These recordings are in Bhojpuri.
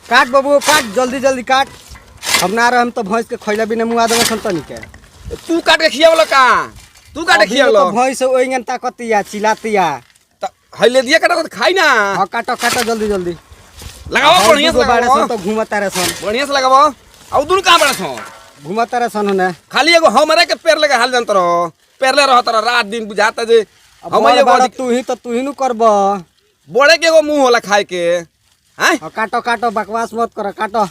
काट बाबू काट जल्दी जल्दी काट। हम ना रहे हम तो भैंस के खैला बिना मुआ देवे संतनी के। तू काट के खियावलो का? तू काट के खियावलो? तो भैंस ओइगन ताकतिया चिल्लातिया। त हइले दिया काट के खाई ना। हां काटो काटो जल्दी जल्दी। लगाओ बढ़िया से बाड़े लगाओ। सन तो घुमता रे सन। बढ़िया से लगाओ। औ दुनु कहां बड़ा छो? घुमता रे सन होने। खाली एगो हमरे के पैर लगे हाल जंतर हो। पैरले रहत रात दिन बुझाता जे हम एगो तू ही नु करब। बड़े के एगो मुंह होला खाए के। हैं? काटो काटो बकवास मत करो काटो।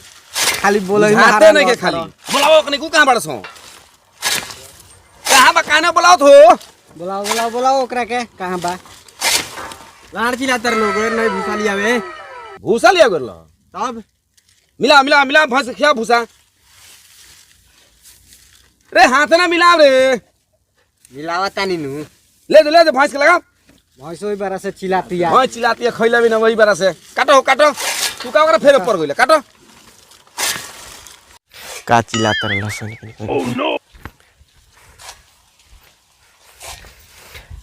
खाली बोले ही हाथे नहीं के खाली। बुलाओ कनी को कहां बड़ा छो? कहां बा काने बुलाओ थो? बुलाओ बुलाओ बुलाओ ओकरा के कहां बा? लाड़ चिल्लातर लोग नहीं भूसा लियावे। भूसा लिया गरलो तब मिला मिला मिला भैंस खिया भूसा। रे हाथ ना मिला रे। मिलावा तानी नु। ले दे भैंस के लगा। भैंस ओई बारा से चिल्लातिया। भैंस चिल्लाती है खइला भी ना वही बारा से। काटो काटो। तू का ओकरा फेर ऊपर गइले काटो। का चिल्लाता रहला सन। Oh no.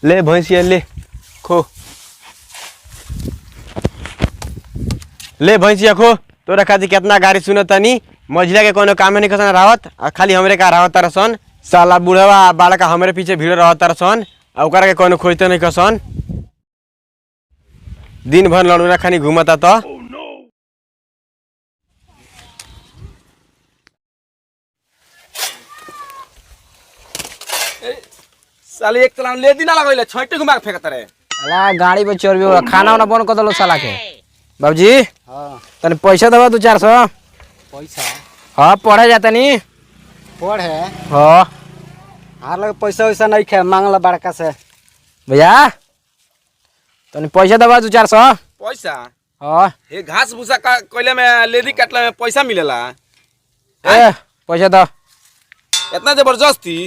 ले भैंसिया ले खो। ले भैंसिया खो। तोरा खातिर कितना गाड़ी सुनतानी। मझिला के कोनो काम नहीं करसन रावत आ खाली हमरे का रावत तरसन। साला बुढ़वा बालका हमरे पीछे भीड़ रहत तरसन आ ओकरा के कोनो खोजते नहीं करसन। दिन भर लड़ूरा खानी घूमता तो। साले एक तलाम ले दिना लगइले छोटे घुमा के फेकत रे। अला गाड़ी पे चोर भी खाना वाना बंद कर दलो साला के। बाबूजी हां तने पैसा दबा 200-400। पैसा हां पढ़े जाता नी पढ़े। हां हार लगे पैसा वैसा नहीं खे मांगला बड़का से। भैया तने पैसा दबा 200-400। पैसा हां हे घास भूसा का कोइले में लेदी काटला में पैसा मिलेला। ए पैसा दो। इतना जबरदस्ती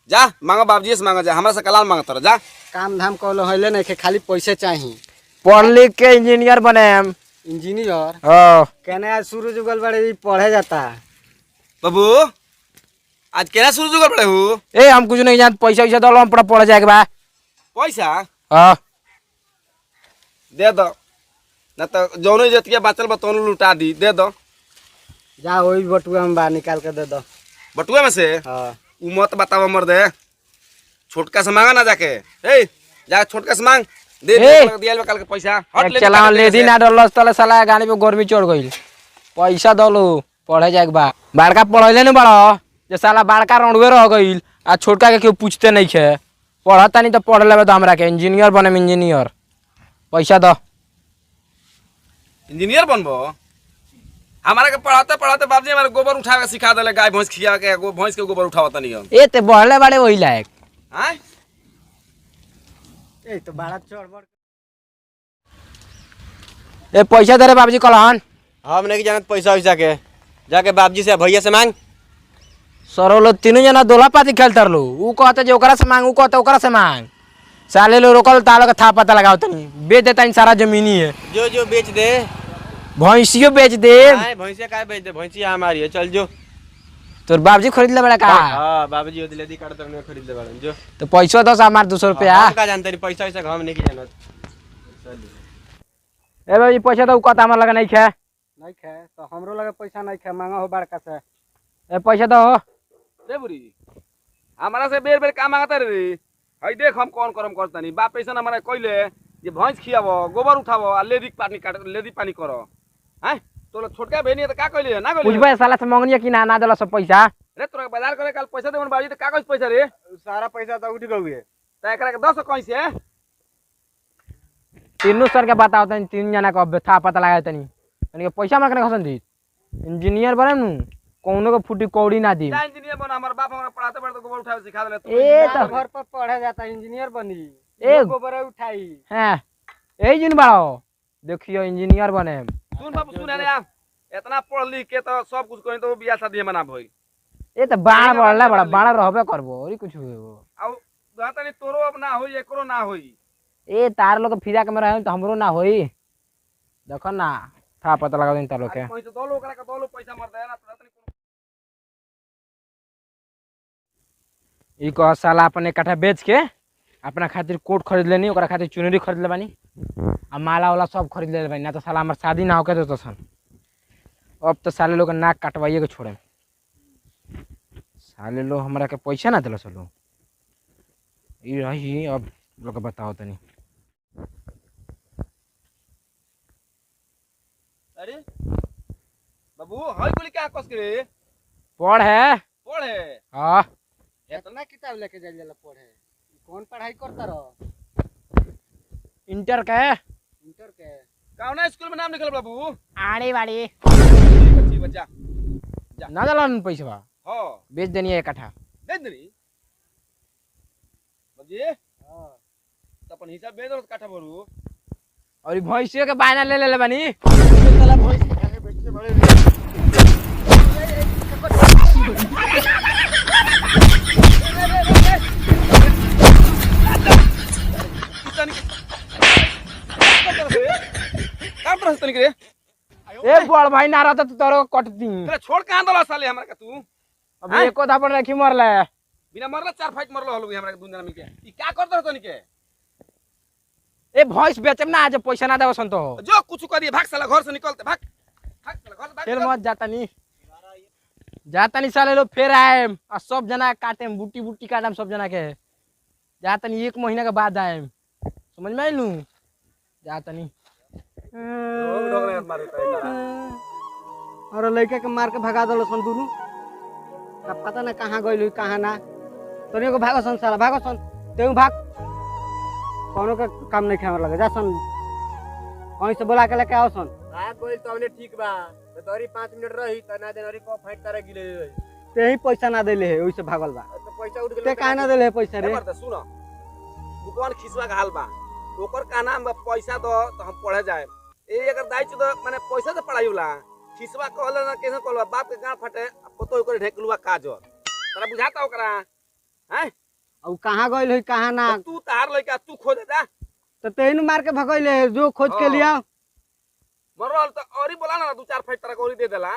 जा मांगा बाबूजी से मांगा जा हमरा से कलाल मांगत रह जा। काम धाम कौलो हइले नहीं खे खाली पैसे चाहिए। पढ़ लिख के इंजीनियर बने हम। इंजीनियर हां कहने आज सूरज उगल बड़े पढ़े जाता। बाबू आज केना शुरू जुगल पड़े हो? ए हम कुछ नहीं जानत पैसा वैसा दो हम पढ़ जाए के बा। पैसा हां दे दो ना तो जौनो जतिया बाचल बा तोनो लुटा दी। दे दो जा वही बटुआ में बा निकाल के दे दो। बटुआ में से हां उ मत बतावा मर दे। छोटका से मांगा ना जाके। ए जा छोटका से मांग दे दे दियाल कल के पैसा हट ले। चला ले दी ना डरलस तले साला गाड़ी पे गर्मी चढ़ गइल। पैसा दलो पढ़े जाए के बा। बड़का पढ़ले न बड़ा जे साला बड़का रंडवे रह गइल आ छोटका के केहू पूछते नहीं खे। पढ़ता नहीं तो पढ़ लेबे तो हमरा के इंजीनियर बने इंजीनियर। पैसा दो। इंजीनियर बनबो? हमारा के पढ़ाते पढ़ाते बाबूजी हमारे गोबर उठा के सिखा देले। गाय भैंस खिया के भैंस के गोबर उठावत नहीं हम। ए ते बढ़ले बड़े वही लायक। हैं? ए तो बड़ा चढ़ ए पैसा दे रे बाबूजी कलहन। हम नहीं जानत पैसा वैसा के। जाके बाबूजी से भैया से मांग। सरो लो तीनों जना दोला पाती खेलतर लो। ऊ कहते जे ओकरा से मांग ऊ कहते ओकरा से मांग। साले लो रोकल तालो के था पता लगाओ तनी बेच देता इन सारा जमीनी है। जो जो बेच दे। भैंसियो बेच दे। भैंसिया काहे बेच दे? भैंसिया हमारी है। चल जो। तोर बाबूजी खरीद ले बड़ा का? हां बाबूजी ओ दिलेदी काट तरने खरीद ले बाड़न जो। तो पैसा दो हमार 200 रुपया। हम का जानते नहीं पैसा वैसा हम नहीं जानत। ए बाबूजी पैसा दो कहता हमरा लगा नहीं खे। नहीं खे तो हमरो लगे पैसा नहीं खे मांगा हो बड़का से। ए पैसा दो। रे बुरी हमारा से बेर बेर काम मांगता रे। हई देख हम कौन करम करतानी। बाप पैसा हमारा कइले जे भैंस खियावो गोबर उठावो आ लेदी पानी काट लेदी पानी करो। हैं तोला छोटका बहनी त का कइले ना कइले? पूछबे साला से मांगनिया कि ना दला सब पैसा। रे तोरा बाजार करे काल पैसा देबन बाबूजी त का कइस पैसा रे? सारा पैसा तो उठ गए। त एकरा के 10 कइस है। तीनों सर के बताओ तनी तीन जना का था पता लगा तनी। तनी के पैसा मांगने खसन दी। इंजीनियर बने नु कोनो के फुटी कौड़ी ना दी। जा इंजीनियर बन। हमर बाप हमरा पढ़ाते पढ़ाते गोबर उठावे सिखा देले। ए तो घर पर पढ़े जाता इंजीनियर बनी। ए गोबर उठाई। हैं ए जिन बाड़ो देखियो इंजीनियर बने। सुन बाबू सुन रे आ इतना पढ़ लिख के तो सब कुछ कहीं तो बियाह शादी मना भई। ए तो बाण बढ़ला बड़ा बाण रहबे करबो और कुछ होबो। आ कहता तोरो अब ना होई एकरो ना होई। ए तार लोग फिरा के में रहे तो हमरो ना होई। देखो ना था पता लगा दिन तार लोग के। पैसा दो लो ओकरा के दो लो पैसा मर दे ना तनी। ई को साला अपने कट्ठा बेच के अपना खातिर कोट खरीद लेनी ओकरा खातिर चुनरी खरीद ले बानी आ माला वाला सब खरीद ले बानी ना तो साला हमर शादी ना होके तो सन। अब तो साले लोग नाक कटवाइए के छोड़े। साले लोग हमरा के पैसा ना दिल चलो ई रही। अब लोग बताओ तनी। अरे बाबू हई बोली क्या कस के रे? पढ़ है। पढ़े हाँ इतना किताब लेके जाइल जाला पढ़े? कौन पढ़ाई करता रहो? इंटर के। इंटर के? कौन स्कूल में नाम निकल बाबू? आड़ी वाड़ी ठीक बच्चा ना दलन पैसा हां बेच देनी है इकट्ठा। दे दनी बाबूजी। हां तो अपन हिसाब दे दो काठा भरू। और भैंसियों के बायना ले ले बनी। साला भैंस खाके बेचते बड़े काम पर हंसतनी के ए बड़ भाई ना रहता तो तोरो कट दी। तेरा छोड़ कहां दला साले हमरा का तू? अब एको धापड़ रखी मरले। बिना मरला 4 फाइट मरलो हलु हमरा के दुनिया में के। ई क्या करत रहतनी के? ए भैंस बेचम ना आज पैसा ना देव संतो। जो कुछ करिए भाग साला घर से निकलते भाग। भाग साला घर से भाग। फिर मत जाता नहीं साले लोग फिर आए और सब जना काटे बूटी बूटी काटम सब जना के। जाता नहीं 1 महीना के बाद आए। समझ में आइलू? जाता नहीं लोग डोगरे मारता है जरा। और लड़का के मार के भगा दलो सन दुनु। अब पता ना कहां गइल कहां ना। तोनी को भागो सन साला भागो सन। तेऊ भाग। कोनो का काम नहीं खावे लगे जा सन। कहीं से बुला के लेके आओ सन। आ कोई तो हमने ठीक बा तो तोरी 5 मिनट रही त ना देनरी को फाइट करे गिले। ते ही पैसा ना देले है ओइ से भागल बा। तो पैसा उठ गेल। ते काहे ना देले है पैसा रे? मरता सुनो। दुकान खिसवा का हाल बा। ओकर का नाम पैसा दो तो हम पढ़े जाए। ए अगर दाई छ तो माने पैसा से पढ़ाई होला। खिसवा कहले ना कैसे कहलवा बाप के गांड फटे पतो ओकर ढेकलुआ काजर। तोरा बुझाता ओकरा? हैं? अब कहां गइल है कहां ना? तू तार लइका तू खोज जा। तो तेनु मार के भगइले जो खोज के लिया। मरल तो औरी बोला ना 2-4 फाइट तरह औरी दे देला।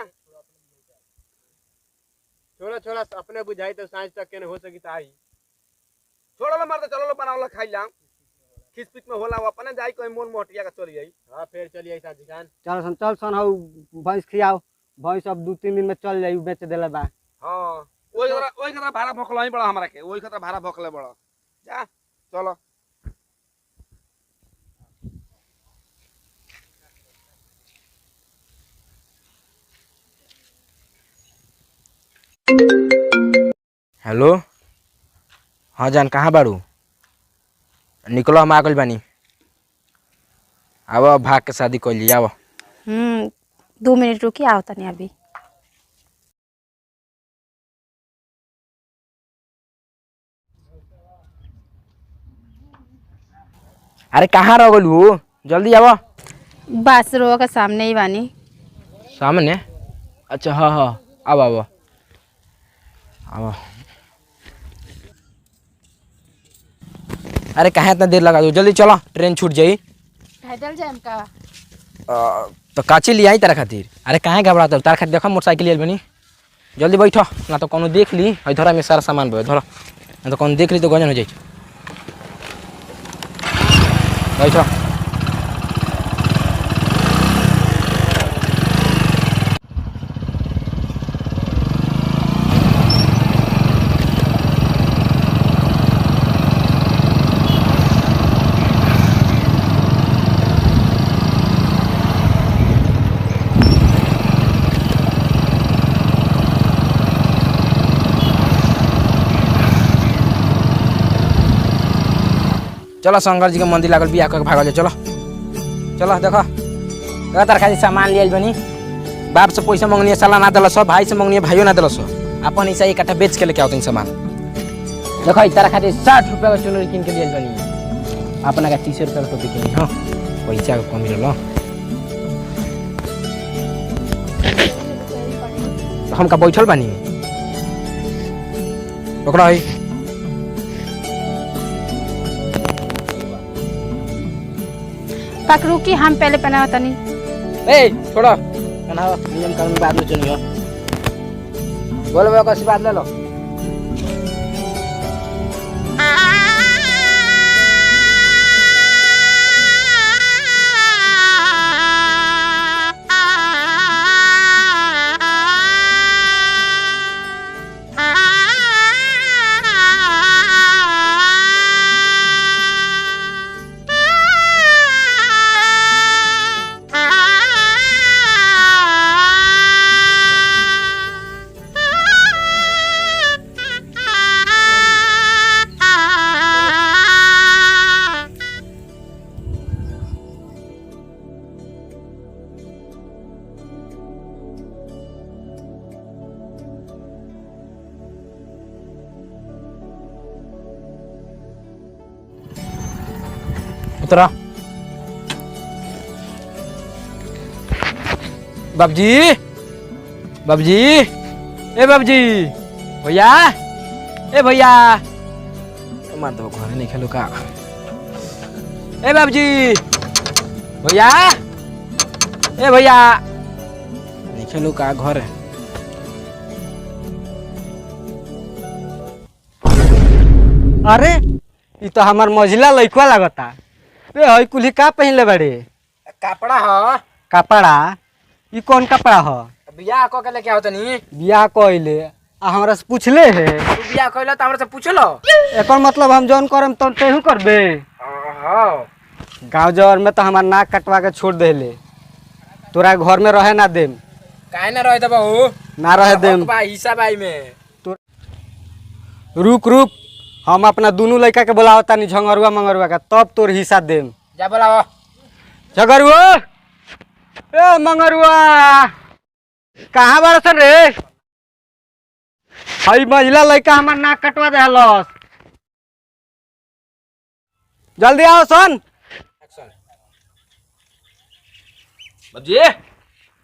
छोड़ा छोड़ा अपने बुझाई तो सांझ तक के न हो सकी त आई। छोड़लो मार दे चलो बनावला खाई ला। खिसपिट में होला अपने जाई कोई मोन मोटिया का चली जाई। हां फिर चली आई साजी खान। चल सन हौ भैंस खियाओ। भैंस अब 2-3 दिन में चल जाई बेच देले बा। हां ओई करा भाड़ा भोकला ही बड़ा हमरा के। ओई करा भाड़ा भोकले बड़ा। जा चलो। हेलो हाँ जान कहाँ बाड़ू? निकलो हम आ गइल बानी। अब भाग के शादी कर लिया। 2 मिनट रुकी आओ तनी अभी। अरे कहाँ रह गलू? जल्दी आवा। बस रो के सामने ही बानी। सामने? अच्छा हाँ हाँ अब आवा आवा। अरे कहाँ इतना देर लगा दो? जल्दी चलो ट्रेन छूट जाई। पैदल जाएम का? तो काची ले आई तारा खातिर। अरे कहाँ घबराता हो? तारा खातिर देखो मोटरसाइकिल ले बनी। जल्दी बैठो ना तो कोनो देख ली। धरा में सारा सामान बे धरो ना तो कोनो देख ली तो गंजन हो जाए। बैठो। चलो शंकर जी के मंदिर लागल बिया करके भागल। चलो चलो देखो तार खातिर सामान लियल बनी। बाप से पैसा मांगनी है साला ना दिलस। भाई से मांगनी है भाइयों ना दिलस। अपन हिस्सा इकट्ठा बेच के लेके आओ सामान। देखो तारा खातिर 60 रुपया का चुनरी किन के लियल बनी। अपना का 30 रुपया का टोपी किनी। हाँ पैसा का कमी रहो। हम का बैठल बानी पकड़ा है। पकड़ू की हम पहले पहना तनी। ए छोड़ो पहनाओ नियम कानून बाद में चलियो। बोलो कैसी बात ले लो। उतरा बाबूजी बाबूजी ए बाबूजी भैया ए भैया मार दो घर नहीं खेलो का ए बाबूजी भैया ए भैया नहीं खेलो का घर अरे ई तो हमार मझिला लइकवा लागता। रे हई कुल्ही का पहनले बाड़े? कपड़ा ह कपड़ा? ई कौन कपड़ा ह? बियाह क के लेके आओ तनी बियाह कइले आ हमरा से पूछले है? तू बियाह कइला त हमरा से पूछलो एकर मतलब हम जौन करम तो तेहू करबे? हां गांव जवर में तो हमार नाक कटवा के छोड़ देले, तोरा घर में रहे ना देम। काहे ना रहे दबहू ना रहे देम। बा हिस्सा बाई में रुक रुक, हम अपना दोनों लड़का के बुलाओ तानी झंगरुआ मंगरुआ का, तब तोर हिस्सा देम। जा बोलाओ झगरुआ ए मंगरुआ कहाँ बाड़ सन रे? हई मझिला लड़का हमार नाक कटवा देहलस, जल्दी आओ सन। बाबूजी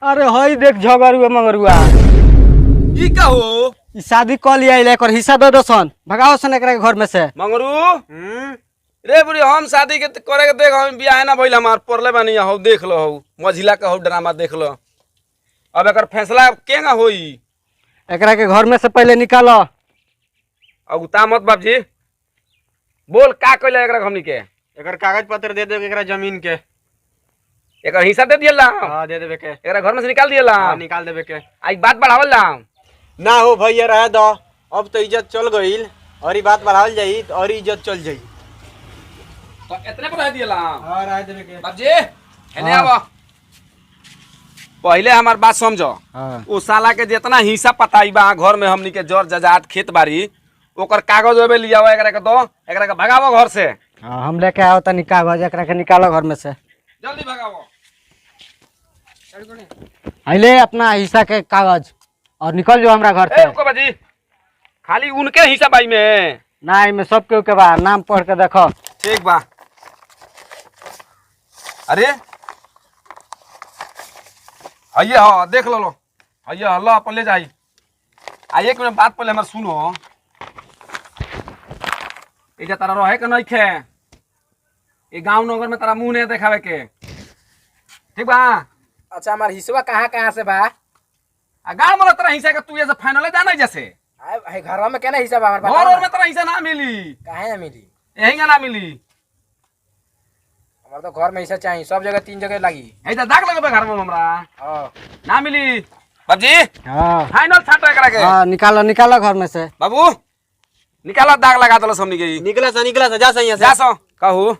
अरे हई देख झगरुआ मंगरुआ, ई का हो? ई शादी कल लिया एकर हिस्सा दे दो सन, भगाओ सन एकरा के घर में से। मंगरू रे बुढ़ी हम शादी के करे के देख हम बियाह ना भइल हमार पड़ले बानी हो देख लो हो मझिला का हो ड्रामा देख लो। अब एकर फैसला केगा होई? एकरा के घर में से पहले निकालो। अब उता मत बाबूजी बोल का कइला एकरा हमनी के? एकर कागज पत्र दे दे एकरा जमीन के। एकर हिस्सा दे दियला? हां दे देबे के। एकरा घर में से निकाल दियला? हां निकाल देबे के। आज बात बढ़ावल ला ना हो भैया रह दो, अब तो इज्जत चल गईल और ई बात बढ़ावल जाई और इज्जत चल जाई। तो इतने पर रह दियला? हां रह देबे के। बाबूजी हेने आवा, पहले हमार बात समझो। ओ साला के जितना हिस्सा पताई बा घर में हमनी के जर जजात खेत बाड़ी ओकर कागज ओबे लियाओ एकरा के दो, एकरा के भगावो घर से। हां हम लेके आओ तनी कागज, एकरा के निकालो घर में से, जल्दी भगावो। आइले अपना हिस्सा के कागज और निकल जाओ हमरा घर ए से। रुको बाजी, खाली उनके हिस्सा बाई में ना में सब के बा, नाम पढ़ के देखो। ठीक बा। अरे आइए हाँ देख लो आइए हल्ला अपन ले जाई। आ एक मिनट बात पहले हमारे सुनो, ये तारा रहे के नहीं खे, ये गांव नगर में तारा मुंह नहीं देखावे के, ठीक बा? अच्छा हमार हिस्सा कहाँ से बा? आ गांव में तेरा हिस्सा के तू ऐसे फाइनल जाना जैसे घर में केना हिस्सा बा हमार? घर और में तेरा हिस्सा ना मिली। काहे ना मिली? यही ना मिली, हमार तो घर में हिस्सा चाहिए, सब जगह 3 जगह लगी। ऐसा दाग लगे घर में हमरा हां ना मिली। बाबूजी हां फाइनल छाटो एकरा के। हां निकालो निकालो घर में से। बाबू निकाला, दाग लगा दलो हमनी के। निकला सा जा सही जा सो कहू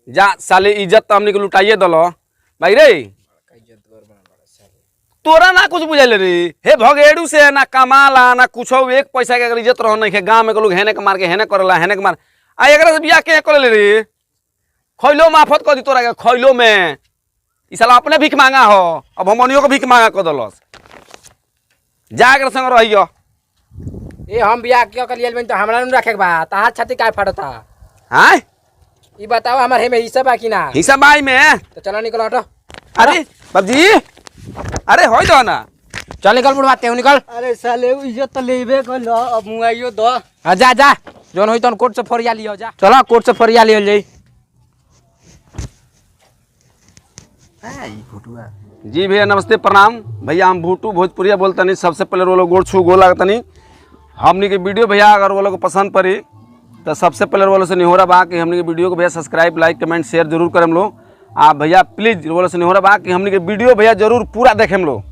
जा, साले इज्जत तो हमनी के लुटाइए दलो भाई रे। तोरा ना कुछ बुझाइले रे, हे भगेड़ू से ना कमाला ना कुछ, एक पैसा के अगर इज्जत रह नहीं है गांव में के लोग हेने के मार के हेने करला हेने के मार। आ एकरा से बियाह के कर ले रे, खैलो माफत कर दी तोरा के, खैलो में ई साला अपने भीख मांगा हो, अब हमनियो को भीख मांगा कर दलस। जा एकरा संग रहियो। ए हम बियाह के लिए तो हमरा न रखे के बा, तहार छाती काय फटता? हां ई बताओ हमार हे में हिस्सा बा कि ना? हिस्सा बाई में। तो चलो निकल हटो। अरे बाबूजी अरे होई दो ना, चल निकल बुढ़वा, तेहू निकल। अरे साले इज्जत तो लेबे कइलो, अब मुआइयो दो। हां जा जा, जोन होई तन कोर्ट से फरिया लियो जा। चलो कोर्ट से फरिया लियो जाई। जी भैया नमस्ते प्रणाम। भैया हम भूटू भोजपुरिया बोलतनी। सबसे पहले वो लोग गोड़ छू गोल लागतनी। हमनी के वीडियो भैया अगर वो लोग पसंद पड़ी तो सबसे पहले वो लोग से निहोरा बा कि हमनी के वीडियो को भैया सब्सक्राइब लाइक कमेंट शेयर जरूर करें लोग। आप भैया प्लीज वो लोग से निहोरा बा कि हमनी के वीडियो भैया जरूर पूरा देखें लोग।